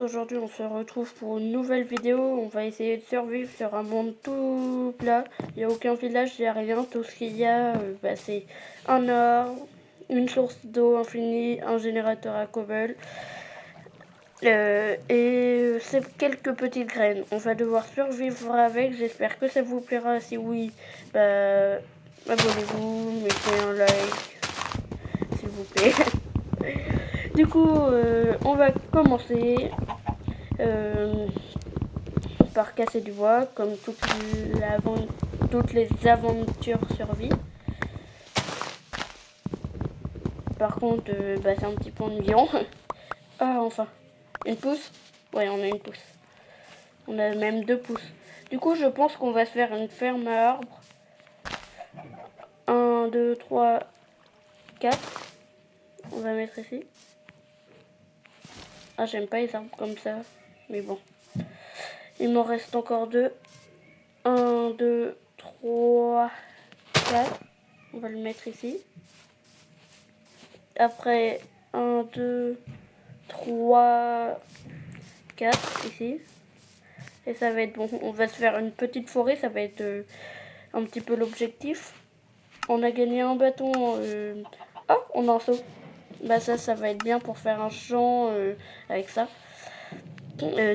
Aujourd'hui, on se retrouve pour une nouvelle vidéo. On va essayer de survivre sur un monde tout plat. Il n'y a aucun village, il n'y a rien. Tout ce qu'il y a, c'est un arbre, une source d'eau infinie, un générateur à cobble et c'est quelques petites graines. On va devoir survivre avec. J'espère que ça vous plaira. Si oui, abonnez-vous, mettez un like, s'il vous plaît. Du coup, on va commencer par casser du bois, comme toutes les aventures survie. Par contre, c'est un petit peu ennuyant. Ah, enfin, une pousse. Ouais, on a une pousse. On a même 2 pouces. Du coup, je pense qu'on va se faire une ferme à arbres. 1, 2, 3, 4. On va mettre ici. Ah, j'aime pas les arbres comme ça. Mais bon. Il m'en reste encore 2. 1, 2, 3, 4. On va le mettre ici. Après, 1, 2, 3, 4 ici. Et ça va être bon. On va se faire une petite forêt. Ça va être un petit peu l'objectif. On a gagné un bâton. Oh, on a un seau. Bah ça va être bien pour faire un champ avec ça.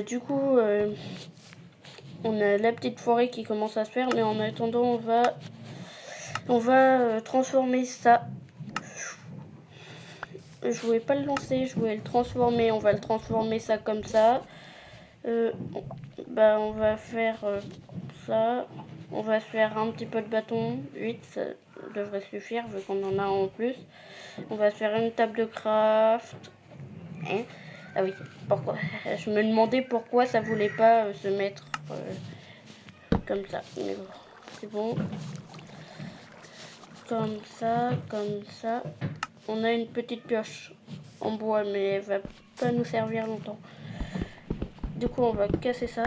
Du coup, on a la petite forêt qui commence à se faire. Mais en attendant, on va transformer ça. Je voulais pas le lancer, je voulais le transformer. On va le transformer ça comme ça. On va faire ça. On va se faire un petit peu de bâton. 8, ça devrait suffire vu qu'on en a en plus. On va se faire une table de craft. Hein? Ah oui, pourquoi? Je me demandais pourquoi ça voulait pas se mettre comme ça. Mais bon, c'est bon. Comme ça, comme ça. On a une petite pioche en bois, mais elle va pas nous servir longtemps. Du coup, on va casser ça.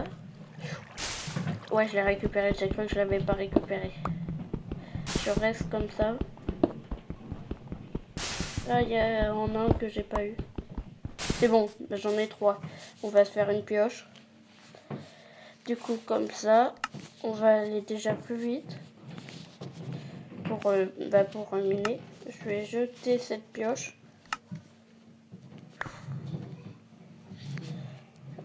Ouais, je l'ai récupéré. J'ai cru que je l'avais pas récupéré. Je reste comme ça. Ah, il y en a un que j'ai pas eu. C'est bon, j'en ai 3. On va se faire une pioche. Du coup, comme ça, on va aller déjà plus vite pour miner. Je vais jeter cette pioche.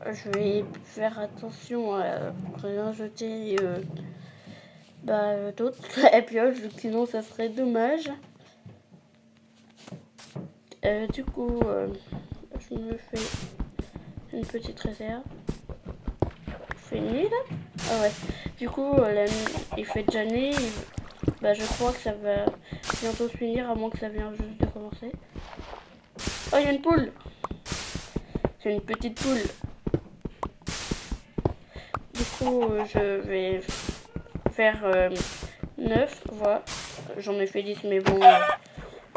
Je vais faire attention à rien jeter d'autres la pioche, sinon ça serait dommage. Du coup, je me fais une petite réserve. Il fait nuit là? Ah ouais. Du coup, il fait déjà nuit. Je crois que ça va bientôt se finir, à moins que ça vienne juste de commencer. Oh, il y a une poule! C'est une petite poule. Du coup, je vais faire 9, voilà. J'en ai fait 10, mais bon.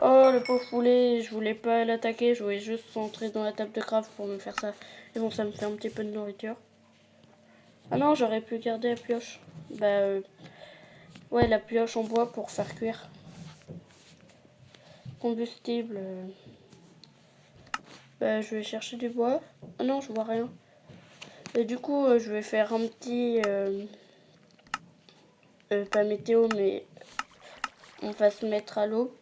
Oh, le pauvre poulet, je voulais pas l'attaquer, je voulais juste entrer dans la table de craft pour me faire ça. Et bon, ça me fait un petit peu de nourriture. Ah non, j'aurais pu garder la pioche. Ouais, la pioche en bois pour faire cuire. Combustible. Je vais chercher du bois. Ah non, je vois rien. Et du coup, je vais faire un petit... pas météo, mais on va se mettre à l'eau.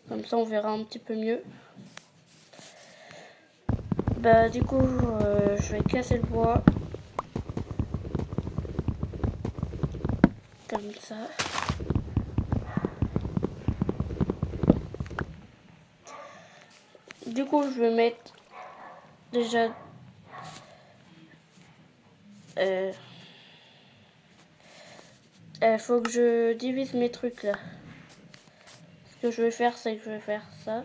Comme ça, on verra un petit peu mieux. Du coup, je vais casser le bois. Comme ça. Du coup, je vais mettre déjà... faut que je divise mes trucs là. Ce que je vais faire, c'est que je vais faire ça.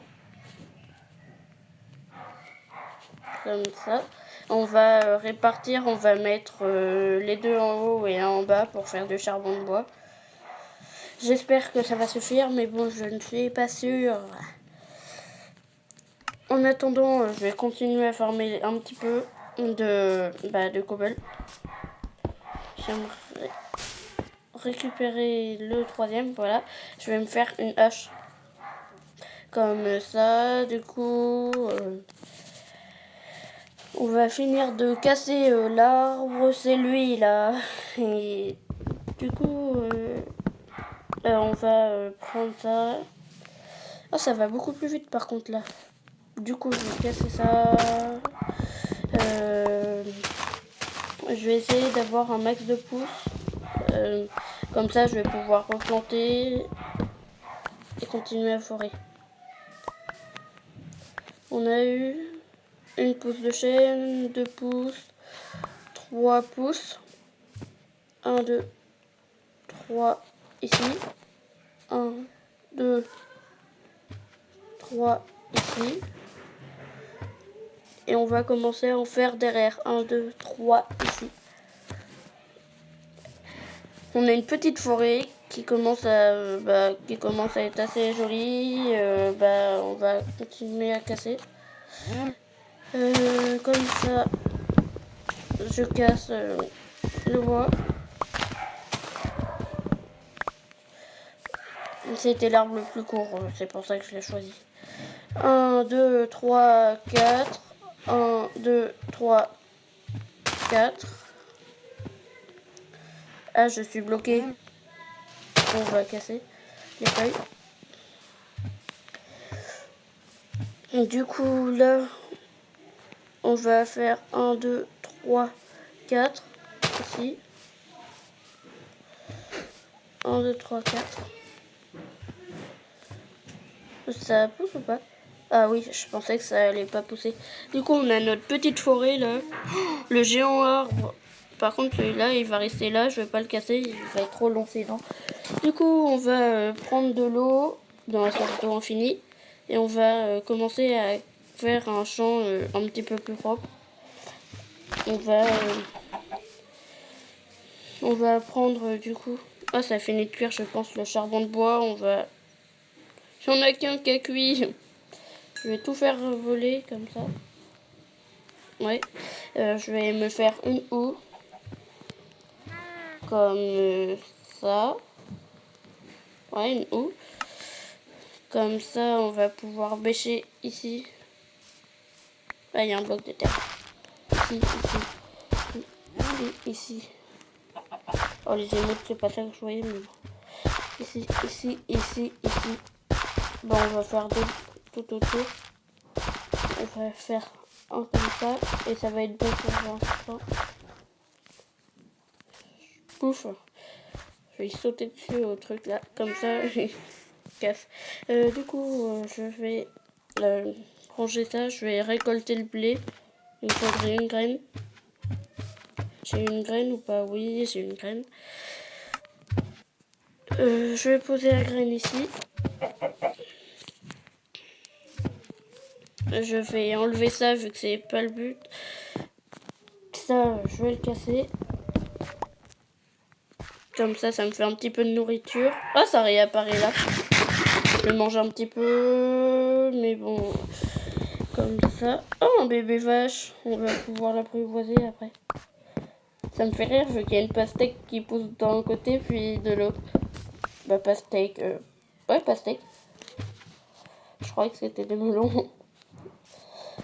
Comme ça. On va répartir, on va mettre les deux en haut et un en bas pour faire du charbon de bois. J'espère que ça va suffire, mais bon, je ne suis pas sûre. En attendant, je vais continuer à farmer un petit peu de cobble. J'aimerais récupérer le 3e, voilà. Je vais me faire une hache. Comme ça, du coup... On va finir de casser l'arbre, c'est lui là. Et du coup, on va prendre ça. Ah, ça va beaucoup plus vite par contre là. Du coup, je vais casser ça. Je vais essayer d'avoir un max de pouces. Comme ça, je vais pouvoir replanter et continuer à forer. On a eu une pouce de chêne, 2 pouces, 3 pouces. 1, 2, 3 ici. 1, 2, 3 ici. Et on va commencer à en faire derrière. 1, 2, 3 ici. On a une petite forêt qui commence à être assez jolie. On va continuer à casser. Comme ça, je casse le bois. C'était l'arbre le plus court, c'est pour ça que je l'ai choisi. 1, 2, 3, 4. 1, 2, 3, 4. Ah, je suis bloquée. On va casser les feuilles. Et du coup, là, on va faire 1, 2, 3, 4. Ici. 1, 2, 3, 4. Ça pousse ou pas? Ah oui, je pensais que ça allait pas pousser. Du coup, on a notre petite forêt là. Le géant arbre. Par contre, celui-là, il va rester là. Je vais pas le casser. Il va être trop long sinon. Du coup, on va prendre de l'eau dans la source d'eau infinie. Et on va commencer à faire un champ un petit peu plus propre. On va prendre du coup... Ah, ça a fini de cuire, je pense, le charbon de bois. J'en ai qu'un qui a cuit. Je vais tout faire voler comme ça. Ouais. Je vais me faire une houe. Comme ça. Ouais, une houe. Comme ça, on va pouvoir bêcher ici. Ah, il y a un bloc de terre. Ici, ici. Oh, les émotes, c'est pas ça que je voyais, mais bon. Ici, ici, ici, ici. Bon, on va faire deux tout autour. On va faire un comme ça. Et ça va être bon pour l'instant. Pouf. Je vais sauter dessus au truc là. Comme ça, je casse. Du coup, je vais ranger ça. Je vais récolter le blé. Il me faudrait une graine. J'ai une graine ou pas? Oui, j'ai une graine. Je vais poser la graine ici. Je vais enlever ça vu que c'est pas le but. Ça, je vais le casser. Comme ça, ça me fait un petit peu de nourriture. Ah, ça réapparaît là. Je mange un petit peu, mais bon, comme ça. Oh, un bébé vache. On va pouvoir l'apprivoiser après. Ça me fait rire vu qu'il y a une pastèque qui pousse d'un côté puis de l'autre. Bah, pastèque. Ouais, pastèque. Je croyais que c'était des melons.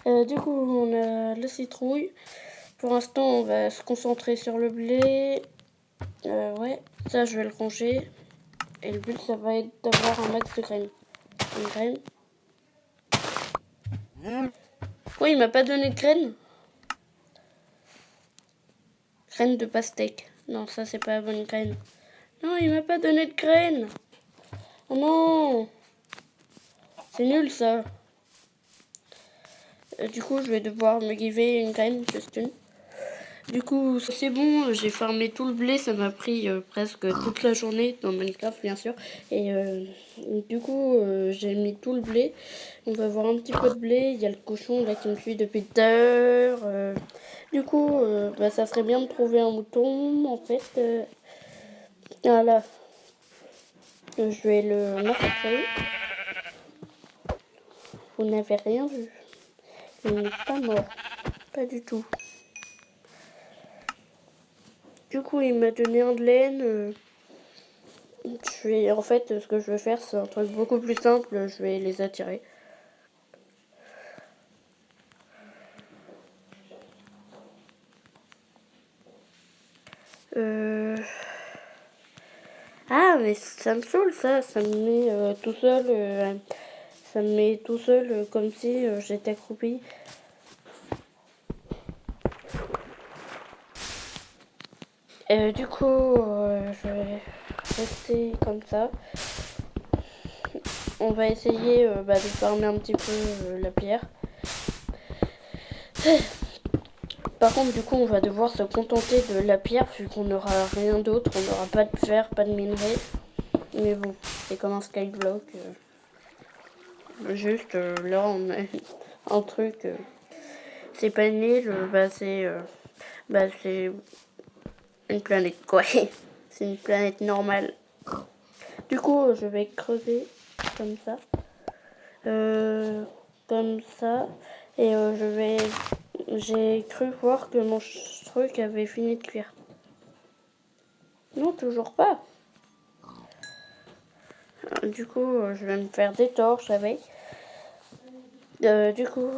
Du coup, on a la citrouille. Pour l'instant, on va se concentrer sur le blé. Ouais, ça, je vais le ranger. Et le but, ça va être d'avoir un max de graines. Une graine. Oui, il m'a pas donné de graines. Graines de pastèque. Non, ça, c'est pas la bonne graine. Non, il m'a pas donné de graines. Oh non. C'est nul, ça. Du coup, je vais devoir me giver une graine, juste une. Du coup, c'est bon, j'ai farmé tout le blé, ça m'a pris presque toute la journée dans Minecraft, bien sûr. Et du coup, j'ai mis tout le blé. On va voir un petit peu de blé. Il y a le cochon là qui me suit depuis tout à l'heure. Du coup, ça serait bien de trouver un mouton, en fait. Voilà. Je vais le massacrer. Vous n'avez rien vu. Il n'est pas mort. Pas du tout. Du coup, il m'a donné un de laine. En fait, ce que je vais faire, c'est un truc beaucoup plus simple. Je vais les attirer. Ah, mais ça me saoule ça me met tout seul, ça me met tout seul comme si j'étais accroupi. Du coup, je vais rester comme ça. On va essayer de farmer un petit peu la pierre. Par contre, du coup, on va devoir se contenter de la pierre vu qu'on n'aura rien d'autre. On n'aura pas de fer, pas de minerai. Mais bon, c'est comme un skyblock. Juste là, on a un truc. C'est pas une île, c'est une planète quoi. C'est une planète normale. Du coup, je vais creuser comme ça. Comme ça. Et j'ai cru voir que mon truc avait fini de cuire. Non, toujours pas. Du coup, je vais me faire des torches avec. Du coup,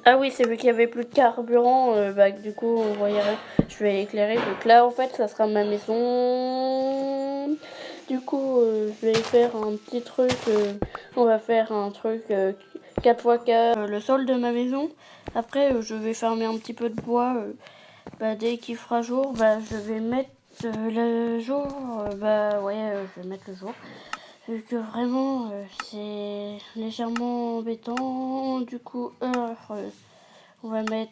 ah oui, c'est vu qu'il y avait plus de carburant, du coup, on voyait rien. Je vais éclairer. Donc là, en fait, ça sera ma maison. Du coup, je vais faire un petit truc. On va faire un truc 4x4, le sol de ma maison. Après, je vais fermer un petit peu de bois. Dès qu'il fera jour, je vais mettre le jour. Je vais mettre le jour. Vu que vraiment c'est légèrement embêtant. Du coup, on va mettre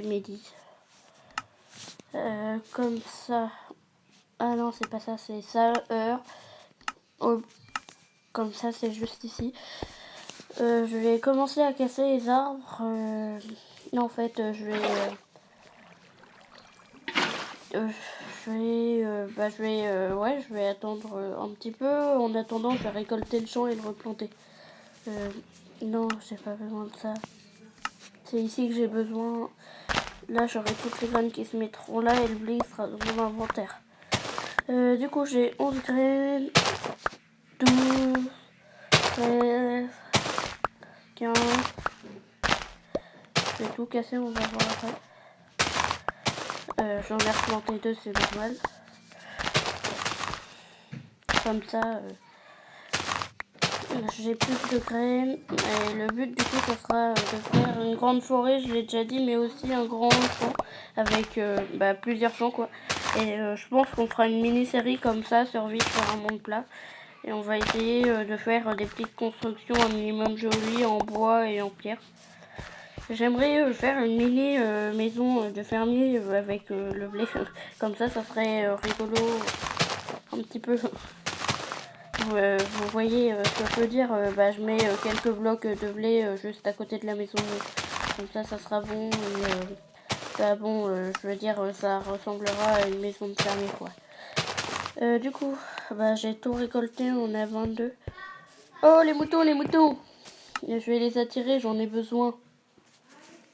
midi. Comme ça. Ah non, c'est pas ça, c'est ça, heure. Oh, comme ça, c'est juste ici. Je vais commencer à casser les arbres. Non, en fait, je vais attendre un petit peu. En attendant, je vais récolter le champ et le replanter. Non, j'ai pas besoin de ça. C'est ici que j'ai besoin. Là, j'aurai toutes les graines qui se mettront là et le blé sera dans mon inventaire. Du coup, j'ai 11 graines, 12, 13, 15. Je vais tout casser, on va voir après. J'en ai replanté 2, c'est normal. Comme ça, j'ai plus de graines. Et le but, du coup, ça sera de faire une grande forêt, je l'ai déjà dit, mais aussi un grand champ avec plusieurs champs, quoi. Et je pense qu'on fera une mini-série comme ça, Survivre sur un monde plat. Et on va essayer de faire des petites constructions un minimum jolies en bois et en pierre. J'aimerais faire une mini maison de fermier avec le blé. Comme ça serait rigolo un petit peu. Vous voyez ce que je veux dire. Je mets quelques blocs de blé juste à côté de la maison. Comme ça sera bon. Et, je veux dire, ça ressemblera à une maison de fermier, quoi. Du coup, j'ai tout récolté, on a 22. Oh, les moutons, les moutons! Je vais les attirer, j'en ai besoin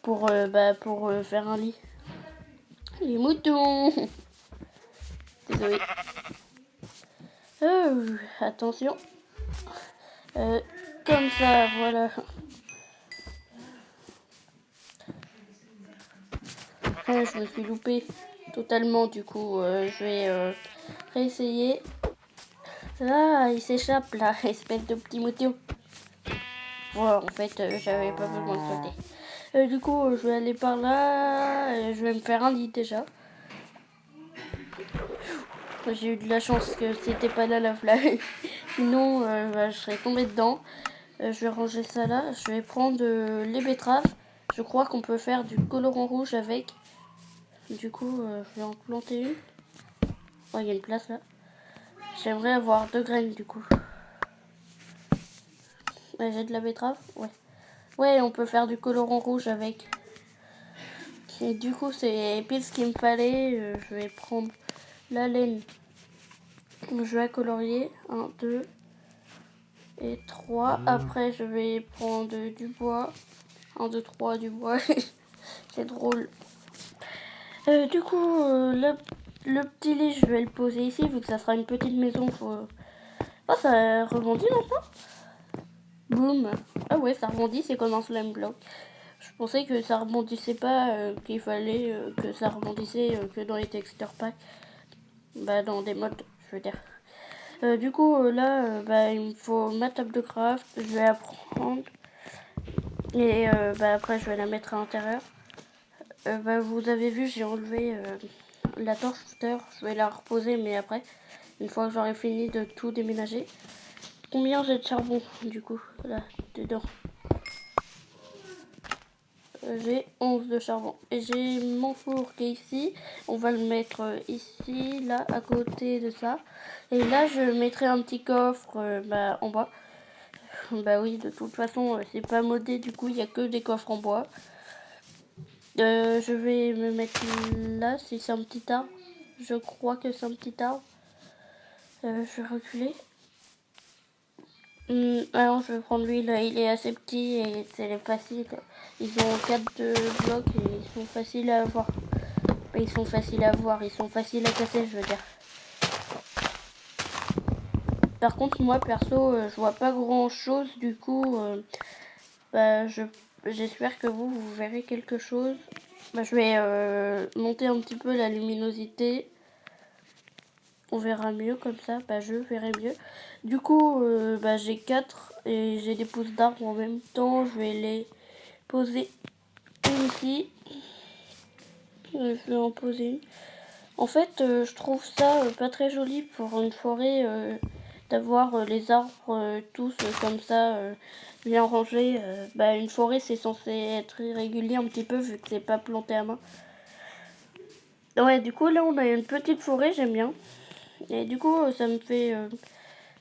pour faire un lit. Les moutons! Désolé. Attention. Comme ça, voilà. Je me suis loupée totalement, du coup, je vais réessayer. Ah, il s'échappe là, espèce de petit mouton. Voilà, en fait, j'avais pas besoin de sauter. Du coup, je vais aller par là. Je vais me faire un lit déjà. J'ai eu de la chance que c'était pas là la flamme. Sinon, je serais tombée dedans. Je vais ranger ça là. Je vais prendre les betteraves. Je crois qu'on peut faire du colorant rouge avec. Du coup, je vais en planter une. Oh, il y a une place là. J'aimerais avoir 2 graines du coup. J'ai de la betterave. Ouais. Ouais, on peut faire du colorant rouge avec. Et du coup, c'est pile ce qu'il me fallait. Je vais prendre la laine. Je vais colorier. 1, 2 et 3. Après, je vais prendre du bois. 1, 2, 3, du bois. C'est drôle. Du coup, le petit lit, je vais le poser ici, vu que ça sera une petite maison. Oh, ça rebondit maintenant. Boum. Ah ouais, ça rebondit, c'est comme un slime block. Je pensais que ça rebondissait pas, qu'il fallait que ça rebondissait que dans les texture packs. Bah dans des modes, je veux dire. Du coup là, bah, il me faut ma table de craft. Je vais apprendre. Et bah, après je vais la mettre à l'intérieur. Bah, vous avez vu, j'ai enlevé la torche tout à l'heure. Je vais la reposer, mais après, une fois que j'aurai fini de tout déménager. Combien j'ai de charbon du coup là dedans? J'ai 11 de charbon. Et j'ai mon four qui est ici. On va le mettre ici, là, à côté de ça. Et là, je mettrai un petit coffre bah, en bois. Bah oui, de toute façon, c'est pas modé, du coup, il n'y a que des coffres en bois. Je vais me mettre là, si c'est un petit arbre. Je crois que c'est un petit arbre. Je vais reculer. Alors je vais prendre lui, là, il est assez petit et c'est facile. Ils ont 4 blocs et ils sont faciles à avoir. Ils sont faciles à voir, ils sont faciles à casser, je veux dire. Par contre, moi perso, je vois pas grand chose, du coup, bah, j'espère que vous verrez quelque chose. Bah, je vais monter un petit peu la luminosité. On verra mieux comme ça, bah, je verrai mieux. Du coup, bah, j'ai 4 et j'ai des pousses d'arbres en même temps. Je vais les poser une ici. Je vais en poser une. En fait, je trouve ça pas très joli pour une forêt d'avoir les arbres tous comme ça, bien rangés. Bah, une forêt, c'est censé être irrégulier un petit peu vu que c'est pas planté à main. Ouais, du coup, là, on a une petite forêt, j'aime bien. Et du coup, ça me fait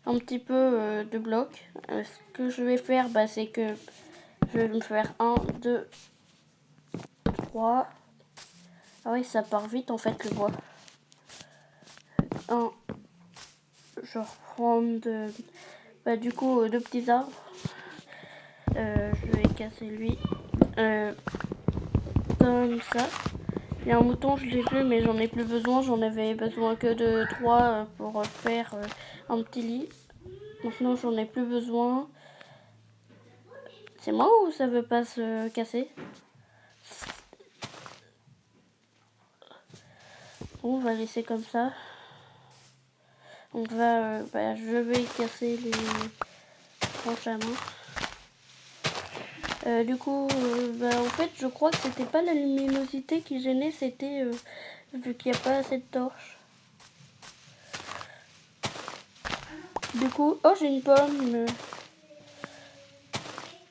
un petit peu de blocs. Ce que je vais faire, bah, c'est que je vais me faire 1, 2, 3. Ah oui, ça part vite en fait le bois. 1, je reprends bah, du coup 2 petits arbres. Je vais casser lui. Comme ça. Il y a un mouton, je l'ai vu, mais j'en ai plus besoin. J'en avais besoin que de 3 pour faire un petit lit. Maintenant, j'en ai plus besoin. C'est moi ou ça veut pas se casser? Bon, on va laisser comme ça. On va, bah, je vais casser les branches à main. Du coup, bah, en fait, je crois que c'était pas la luminosité qui gênait, c'était vu qu'il n'y a pas assez de torches. Du coup, oh, j'ai une pomme.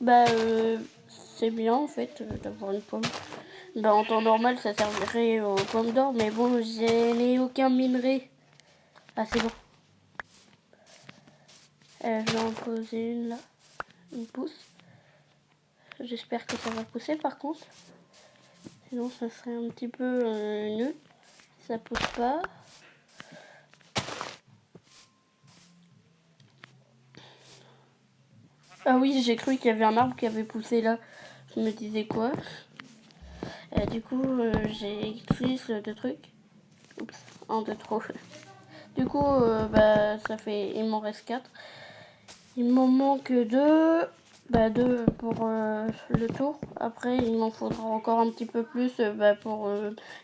Bah, c'est bien en fait d'avoir une pomme. Bah, en temps normal, ça servirait aux pommes d'or, mais bon, je n'ai aucun minerai. Ah, c'est bon. Je vais en poser une là. Une pousse. J'espère que ça va pousser par contre. Sinon, ça serait un petit peu nul. Ça pousse pas. Ah oui, j'ai cru qu'il y avait un arbre qui avait poussé là. Je me disais quoi. Du coup, j'ai écrit ce deux trucs. Oups, un de trop. Du coup, bah, ça fait, il m'en reste 4. Il m'en manque 2. Bah, 2 pour le tour. Après, il m'en faudra encore un petit peu plus bah, pour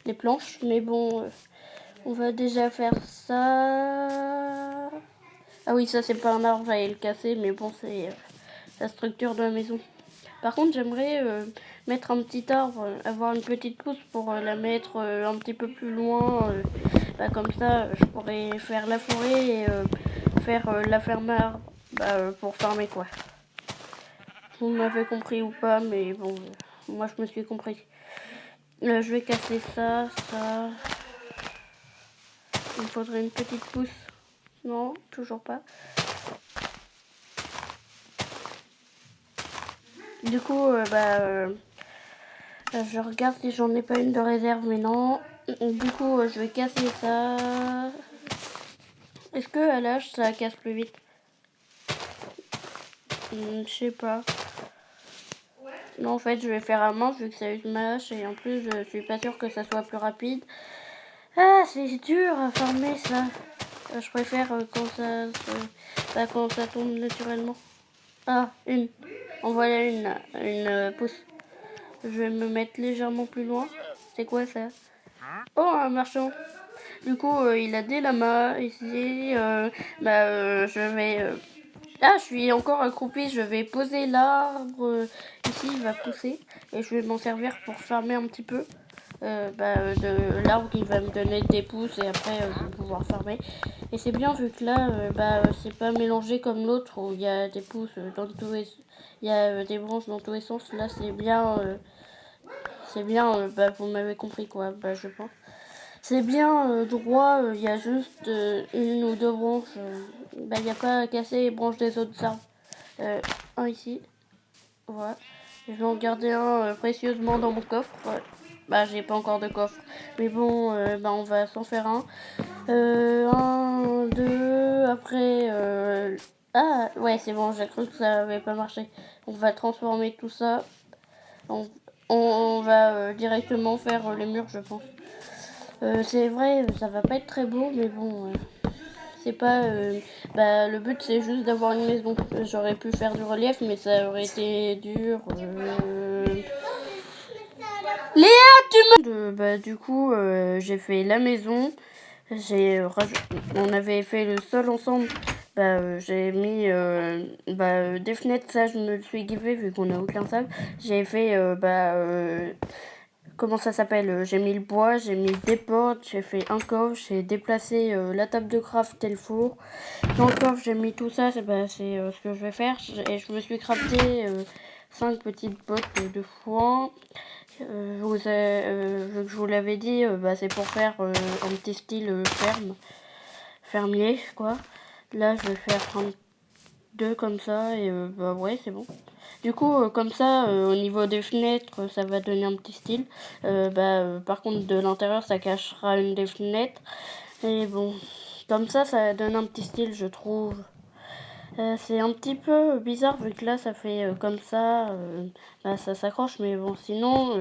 les planches. Mais bon, on va déjà faire ça. Ah oui, ça c'est pas un arbre, j'allais le casser. Mais bon, c'est la structure de la maison. Par contre, j'aimerais mettre un petit arbre, avoir une petite pousse pour la mettre un petit peu plus loin. Bah, comme ça, je pourrais faire la forêt et faire la ferme à arbre bah, pour farmer quoi. Vous m'avez compris ou pas, mais bon, moi je me suis compris. Je vais casser ça, ça. Il me faudrait une petite pousse. Non, toujours pas. Du coup, je regarde si j'en ai pas une de réserve, mais non. Du coup, je vais casser ça. Est-ce que à l'âge ça casse plus vite? Je sais pas. Non, en fait, je vais faire à main vu que ça use ma hache et en plus, je suis pas sûre que ça soit plus rapide. Ah, c'est dur à farmer ça. Je préfère quand ça tombe naturellement. Ah, une. En voilà une pousse. Je vais me mettre légèrement plus loin. C'est quoi ça? Oh, un marchand. Du coup, il a des lamas ici. Je vais... Ah, je suis encore accroupie. Je vais poser l'arbre. Ici, il va pousser. Et je vais m'en servir pour farmer un petit peu. De l'arbre qui va me donner des pousses. Et après, je vais pouvoir farmer. Et c'est bien vu que là, c'est pas mélangé comme l'autre où il y a des pousses dans tous les... Il y a des branches dans tous les sens. Là, c'est bien... vous m'avez compris quoi, je pense. C'est bien droit, il y a juste une ou deux branches. Il n'y a pas à casser les branches des autres arbres. Un ici, voilà. Je vais en garder un précieusement dans mon coffre. Ouais. J'ai pas encore de coffre. Mais bon, on va s'en faire un. Un, deux, après... Ah, ouais, c'est bon, j'ai cru que ça avait pas marché. On va transformer tout ça. On va directement faire les murs, je pense. C'est vrai, ça va pas être très beau, mais bon, c'est pas... le but, c'est juste d'avoir une maison. J'aurais pu faire du relief, mais ça aurait été dur. Léa, tu me... du coup, j'ai fait la maison. On avait fait le sol ensemble. J'ai mis des fenêtres, ça je me le suis givé vu qu'on a aucun sable. J'ai fait comment ça s'appelle, j'ai mis le bois, j'ai mis des portes, j'ai fait un coffre, j'ai déplacé la table de craft et le four. Dans le coffre, j'ai mis tout ça, c'est ce que je vais faire. Et je me suis crafté 5 petites bottes de foin. Vu que je vous l'avais dit, c'est pour faire un petit style fermier, quoi. Là, je vais faire 2 comme ça, et ouais, c'est bon. Du coup, comme ça, au niveau des fenêtres, ça va donner un petit style. Par contre, de l'intérieur, ça cachera une des fenêtres. Et bon, comme ça donne un petit style, je trouve. C'est un petit peu bizarre, vu que là, ça fait comme ça. Ça s'accroche, mais bon, sinon...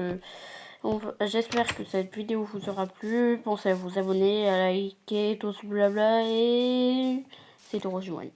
J'espère que cette vidéo vous aura plu. Pensez à vous abonner, à liker, tout ce blabla, et c'est tout rejoindre.